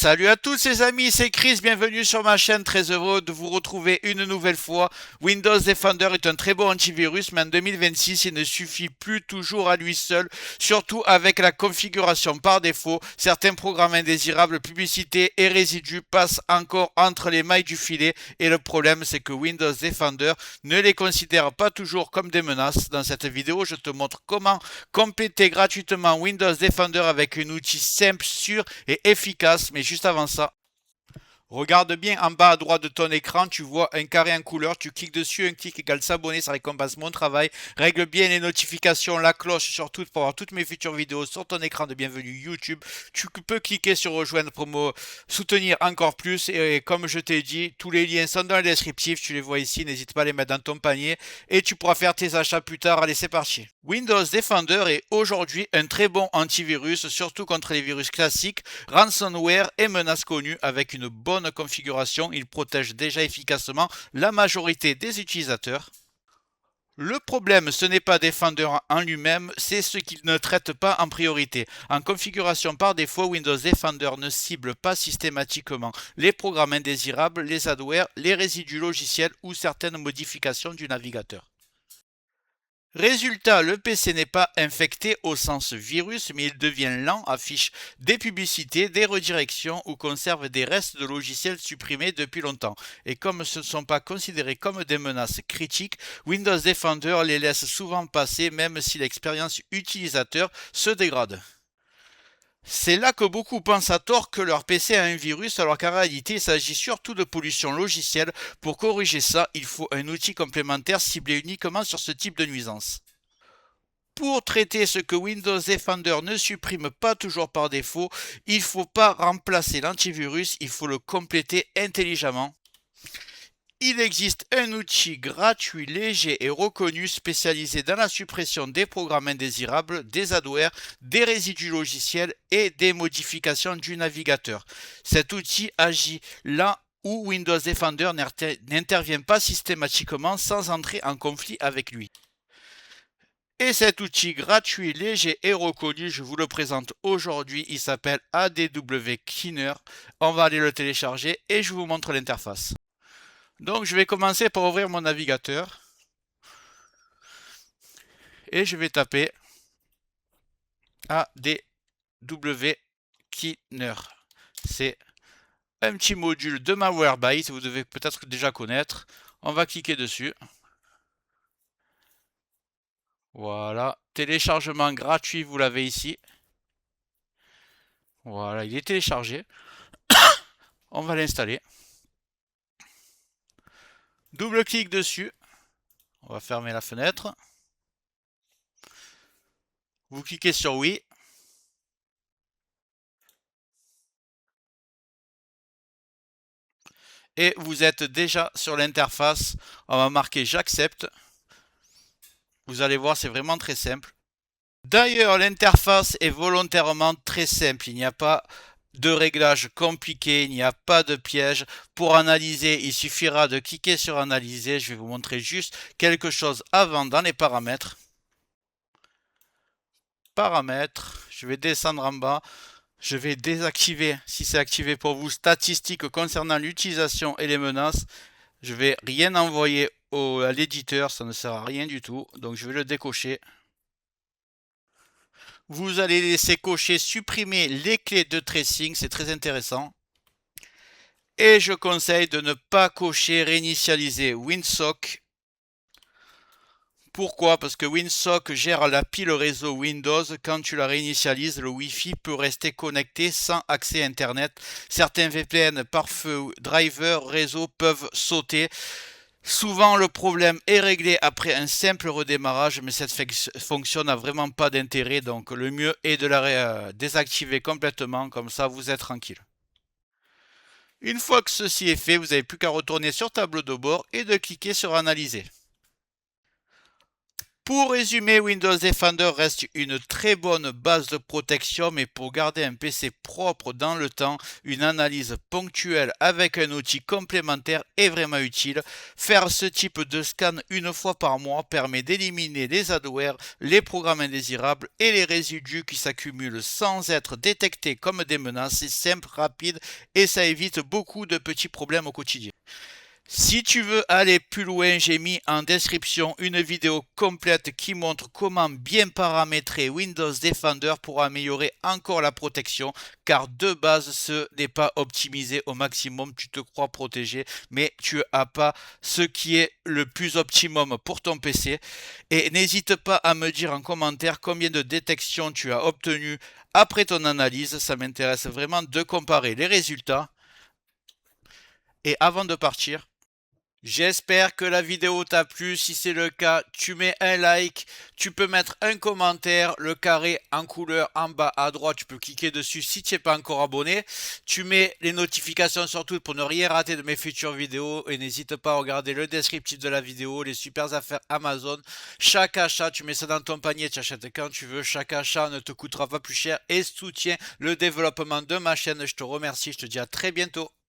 Salut à tous les amis, c'est Chris, bienvenue sur ma chaîne, très heureux de vous retrouver une nouvelle fois. Windows Defender est un très bon antivirus, mais en 2026, il ne suffit plus toujours à lui seul, surtout avec la configuration par défaut. Certains programmes indésirables, publicités et résidus passent encore entre les mailles du filet, et le problème c'est que Windows Defender ne les considère pas toujours comme des menaces. Dans cette vidéo, je te montre comment compléter gratuitement Windows Defender avec un outil simple, sûr et efficace. Mais juste avant ça, regarde bien en bas à droite de ton écran, tu vois un carré en couleur, tu cliques dessus, un clic égale s'abonner, ça récompense mon travail. Règle bien les notifications, la cloche surtout pour avoir toutes mes futures vidéos sur ton écran de bienvenue YouTube. Tu peux cliquer sur rejoindre pour me soutenir encore plus et comme je t'ai dit, tous les liens sont dans le descriptif, tu les vois ici, n'hésite pas à les mettre dans ton panier et tu pourras faire tes achats plus tard. Allez, c'est parti. Windows Defender est aujourd'hui un très bon antivirus, surtout contre les virus classiques, ransomware et menaces connues. Avec une bonne configuration, il protège déjà efficacement la majorité des utilisateurs. Le problème, ce n'est pas Defender en lui-même, c'est ce qu'il ne traite pas en priorité. En configuration par défaut, Windows Defender ne cible pas systématiquement les programmes indésirables, les adwares, les résidus logiciels ou certaines modifications du navigateur. Résultat, le PC n'est pas infecté au sens virus, mais il devient lent, affiche des publicités, des redirections ou conserve des restes de logiciels supprimés depuis longtemps. Et comme ce ne sont pas considérés comme des menaces critiques, Windows Defender les laisse souvent passer même si l'expérience utilisateur se dégrade. C'est là que beaucoup pensent à tort que leur PC a un virus, alors qu'en réalité il s'agit surtout de pollution logicielle. Pour corriger ça, il faut un outil complémentaire ciblé uniquement sur ce type de nuisance. Pour traiter ce que Windows Defender ne supprime pas toujours par défaut, il ne faut pas remplacer l'antivirus, il faut le compléter intelligemment. Il existe un outil gratuit, léger et reconnu spécialisé dans la suppression des programmes indésirables, des adwares, des résidus logiciels et des modifications du navigateur. Cet outil agit là où Windows Defender n'intervient pas systématiquement sans entrer en conflit avec lui. Et cet outil gratuit, léger et reconnu, je vous le présente aujourd'hui, il s'appelle ADW Cleaner. On va aller le télécharger et je vous montre l'interface. Donc je vais commencer par ouvrir mon navigateur et je vais taper ADW Cleaner. C'est un petit module de Malwarebytes, vous devez peut-être déjà connaître. On va cliquer dessus. Voilà, téléchargement gratuit, vous l'avez ici. Voilà, il est téléchargé. On va l'installer. Double-clic dessus. On va fermer la fenêtre. Vous cliquez sur oui. Et vous êtes déjà sur l'interface. On va marquer j'accepte. Vous allez voir, c'est vraiment très simple. D'ailleurs, l'interface est volontairement très simple. Il n'y a pas de réglage compliqué, il n'y a pas de piège. Pour analyser, il suffira de cliquer sur analyser. Je vais vous montrer juste quelque chose avant dans les paramètres. Paramètres, je vais descendre en bas. Je vais désactiver, si c'est activé pour vous, statistiques concernant l'utilisation et les menaces. Je vais rien envoyer à l'éditeur, ça ne sert à rien du tout. Donc je vais le décocher. Vous allez laisser cocher supprimer les clés de tracing, c'est très intéressant. Et je conseille de ne pas cocher réinitialiser Winsock. Pourquoi? Parce que Winsock gère la pile réseau Windows. Quand tu la réinitialises, le Wi-Fi peut rester connecté sans accès Internet. Certains VPN, pare-feu, drivers, réseau peuvent sauter. Souvent, le problème est réglé après un simple redémarrage, mais cette fonction n'a vraiment pas d'intérêt. Donc, le mieux est de la désactiver complètement. Comme ça, vous êtes tranquille. Une fois que ceci est fait, vous n'avez plus qu'à retourner sur tableau de bord et de cliquer sur Analyser. Pour résumer, Windows Defender reste une très bonne base de protection, mais pour garder un PC propre dans le temps, une analyse ponctuelle avec un outil complémentaire est vraiment utile. Faire ce type de scan une fois par mois permet d'éliminer les adwares, les programmes indésirables et les résidus qui s'accumulent sans être détectés comme des menaces. C'est simple, rapide et ça évite beaucoup de petits problèmes au quotidien. Si tu veux aller plus loin, j'ai mis en description une vidéo complète qui montre comment bien paramétrer Windows Defender pour améliorer encore la protection, car de base ce n'est pas optimisé au maximum. Tu te crois protégé, mais tu n'as pas ce qui est le plus optimum pour ton PC. Et n'hésite pas à me dire en commentaire combien de détections tu as obtenu après ton analyse. Ça m'intéresse vraiment de comparer les résultats. Et avant de partir, j'espère que la vidéo t'a plu. Si c'est le cas, tu mets un like, tu peux mettre un commentaire, le carré en couleur en bas à droite, tu peux cliquer dessus si tu n'es pas encore abonné. Tu mets les notifications surtout pour ne rien rater de mes futures vidéos et n'hésite pas à regarder le descriptif de la vidéo, les super affaires Amazon. Chaque achat, tu mets ça dans ton panier, tu achètes quand tu veux. Chaque achat ne te coûtera pas plus cher et soutient le développement de ma chaîne. Je te remercie, je te dis à très bientôt.